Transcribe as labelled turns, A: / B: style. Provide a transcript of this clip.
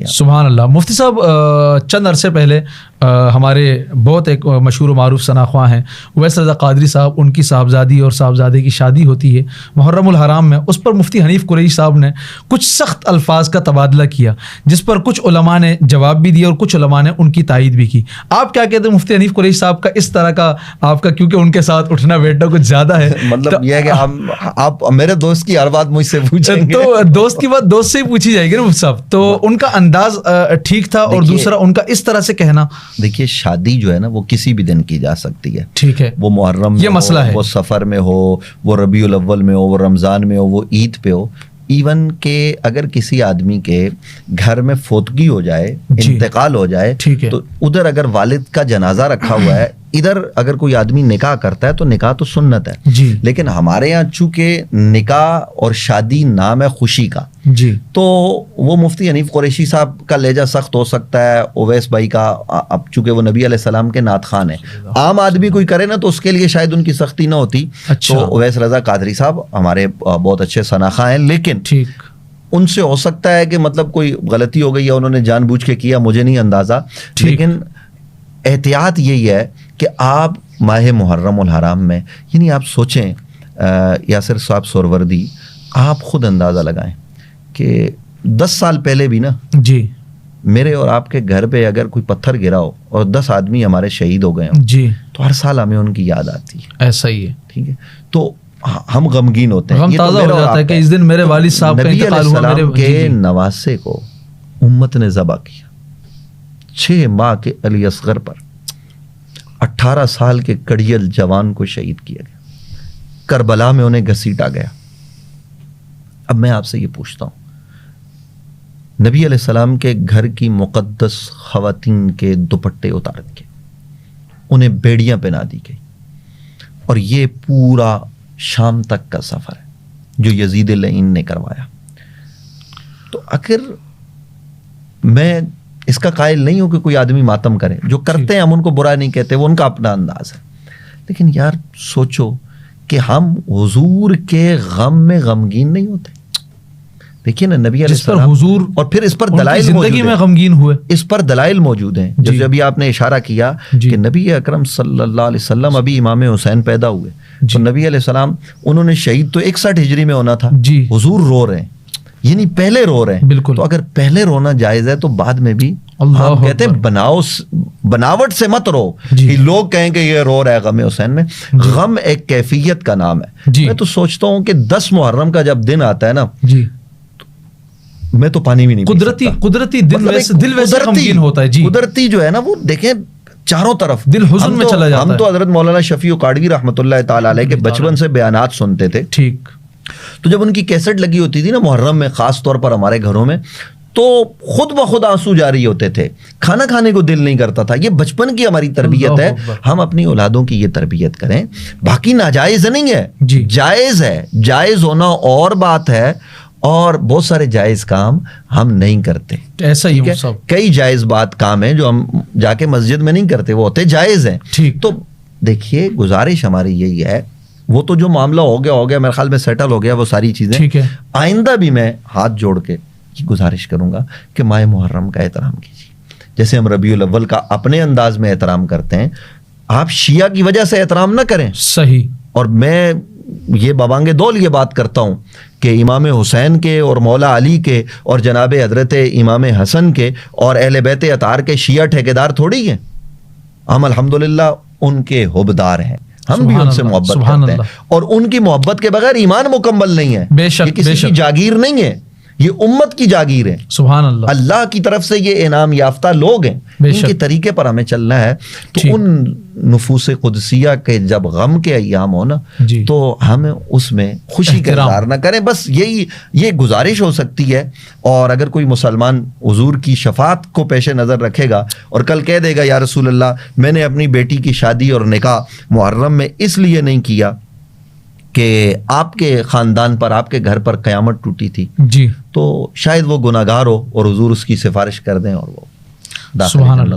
A: سبحان اللہ. مفتی صاحب چند عرصے پہلے ہمارے بہت ایک مشہور و معروف ثنا خواں ہیں اویس رضا قادری صاحب، ان کی صاحبزادی اور صاحبزادے کی شادی ہوتی ہے محرم الحرام میں. اس پر مفتی حنیف قریشی صاحب نے کچھ سخت الفاظ کا تبادلہ کیا، جس پر کچھ علماء نے جواب بھی دیا اور کچھ علماء نے ان کی تائید بھی کی. آپ کیا کہتے ہیں مفتی حنیف قریشی صاحب کا اس طرح کا، آپ کا کیونکہ ان کے ساتھ اٹھنا بیٹھنا کچھ زیادہ ہے،
B: مطلب یہ ہے کہ آپ میرے دوست کی ہر بات مجھ سے پوچھیں گے
A: تو دوست کی بات دوست سے ہی پوچھی جائے گی نا مفتی صاحب. تو ان کا انداز ٹھیک تھا، اور دوسرا ان کا اس طرح سے کہنا.
B: دیکھیے شادی جو ہے نا وہ کسی بھی دن کی جا سکتی ہے،
A: ٹھیک ہے،
B: وہ محرم میں
A: یہ مسئلہ ہے،
B: وہ سفر میں ہو، وہ ربیع الاول میں ہو، وہ رمضان میں ہو، وہ عید پہ ہو. ایون کہ اگر کسی آدمی کے گھر میں فوتگی ہو جائے، انتقال ہو جائے، تو ادھر اگر والد کا جنازہ رکھا ہوا ہے، ادھر اگر کوئی آدمی نکاح کرتا ہے تو نکاح تو سنت ہے. لیکن ہمارے یہاں چونکہ نکاح اور شادی نام ہے خوشی کا، تو وہ مفتی حنیف قریشی صاحب کا لہجہ سخت ہو سکتا ہے، اویس بھائی کا، اب چونکہ وہ نبی علیہ السلام کے نعت خوان ہیں، عام آدمی کوئی کرے نا تو اس کے لیے شاید ان کی سختی نہ ہوتی. تو اویس رضا قادری صاحب ہمارے بہت اچھے ثناخواں ہیں، لیکن ان سے ہو سکتا ہے کہ مطلب کوئی غلطی ہو گئی یا انہوں نے جان بوجھ کے کیا، مجھے نہیں اندازہ. لیکن احتیاط یہی ہے کہ آپ ماہ محرم الحرام میں، یعنی آپ سوچیں یاسر صاحب سوروردی، آپ خود اندازہ لگائیں کہ 10 سال پہلے بھی نا میرے اور آپ کے گھر پہ اگر کوئی پتھر گرا ہو اور 10 آدمی ہمارے شہید ہو گئے ہوں، تو ہر سال ہمیں ان کی یاد آتی ہے.
A: ایسا ہی ہے،
B: ٹھیک ہے، تو ہم غمگین ہوتے ہیں.
A: غم تازہ ہو جاتا ہے کہ اس دن میرے والد صاحب کا انتقال ہوا.
B: نبی علیہ السلام کے نواسے کو امت نے ذبح کیا 6 ماہ کے علی اصغر پر، 18 سال کے کڑیل جوان کو شہید کیا گیا، کربلا میں انہیں گھسیٹا گیا. اب میں آپ سے یہ پوچھتا ہوں، نبی علیہ السلام کے گھر کی مقدس خواتین کے دوپٹے اتار دیے، انہیں بیڑیاں پہنا دی گئی، اور یہ پورا شام تک کا سفر ہے جو یزید لعین نے کروایا. تو اگر میں اس کا قائل نہیں ہوں کہ کوئی آدمی ماتم کرے، جو کرتے ہیں ہم ان کو برا نہیں کہتے، وہ ان کا اپنا انداز ہے. لیکن یار سوچو کہ ہم حضور کے غم میں غمگین نہیں ہوتے. دیکھیے نا نبی علیہ السلام حضور، اور پھر اس پر دلائل
A: زندگی میں غمگین ہوئے،
B: اس پر دلائل موجود ہیں. جیسے ابھی آپ نے اشارہ کیا کہ نبی اکرم صلی اللہ علیہ وسلم ابھی امام حسین پیدا ہوئے، تو نبی علیہ السلام انہوں نے شہید تو 61 ہجری میں ہونا تھا، حضور رو رہے ہیں، یعنی پہلے رو رہے ہیں. بالکل. تو اگر پہلے رونا جائز ہے تو بعد میں بھی ہم کہتے ہیں بناوٹ سے مت رو، لوگ کہیں کہ یہ رو رہا ہے غم حسین میں. غم ایک کیفیت کا نام ہے. میں تو سوچتا ہوں کہ 10 محرم کا جب دن آتا ہے نا، میں تو پانی بھی نہیں
A: قدرتی دل ویسے غمگین ہوتا ہے.
B: قدرتی جو ہے نا وہ دیکھیں چاروں طرف
A: دل حزن میں چلا جاتا ہے.
B: ہم تو حضرت مولانا شفیع قاڑوی رحمۃ اللہ تعالی علیہ کے بچپن سے بیانات سنتے تھے.
A: ٹھیک.
B: تو جب ان کی کیسٹ لگی ہوتی تھی نا محرم میں، خاص طور پر ہمارے گھروں میں، تو خود بخود آنسو جاری ہوتے تھے، کھانا کھانے کو دل نہیں کرتا تھا. یہ بچپن کی ہماری تربیت ہے. ہم اپنی اولادوں کی یہ تربیت کریں. باقی ناجائز نہیں ہے، جائز ہے. جائز ہونا اور بات ہے، اور بہت سارے جائز کام ہم نہیں کرتے.
A: ایسا ہی
B: کئی جائز بات کام ہیں جو ہم جا کے مسجد میں نہیں کرتے، وہ ہوتے جائز ہیں. تو دیکھیے گزارش ہماری یہی ہے، وہ تو جو معاملہ ہو گیا میرے خیال میں سیٹل ہو گیا وہ ساری چیزیں. آئندہ بھی میں ہاتھ جوڑ کے یہ گزارش کروں گا کہ ماہ محرم کا احترام کیجیے. جیسے ہم ربیع الاول کا اپنے انداز میں احترام کرتے ہیں، آپ شیعہ کی وجہ سے احترام نہ کریں.
A: صحیح.
B: اور میں یہ بابانگ دول یہ بات کرتا ہوں کہ امام حسین کے اور مولا علی کے اور جناب حضرت امام حسن کے اور اہل بیت اطہار کے شیعہ ٹھیکیدار تھوڑی ہیں. ہم الحمدللہ ان کے حبدار ہیں، ہم بھی ان سے محبت کرتے ہیں، اور ان کی محبت کے بغیر ایمان مکمل نہیں ہے.
A: بے شک،
B: یہ کسی کی جاگیر نہیں ہے، یہ امت کی جاگیر ہے.
A: سبحان اللہ.
B: اللہ کی طرف سے یہ انعام یافتہ لوگ ہیں، ان کے طریقے پر ہمیں چلنا ہے. تو ان نفوس قدسیہ کے جب غم کے ایام ہو نا، تو ہم اس میں خوشی کا اظہار نہ کریں. بس یہ گزارش ہو سکتی ہے. اور اگر کوئی مسلمان حضور کی شفاعت کو پیش نظر رکھے گا اور کل کہہ دے گا یا رسول اللہ میں نے اپنی بیٹی کی شادی اور نکاح محرم میں اس لیے نہیں کیا کہ آپ کے خاندان پر، آپ کے گھر پر قیامت ٹوٹی تھی، تو شاید وہ گناہگار ہو اور حضور اس کی سفارش کر دیں اور وہ داخل. سبحان اللہ.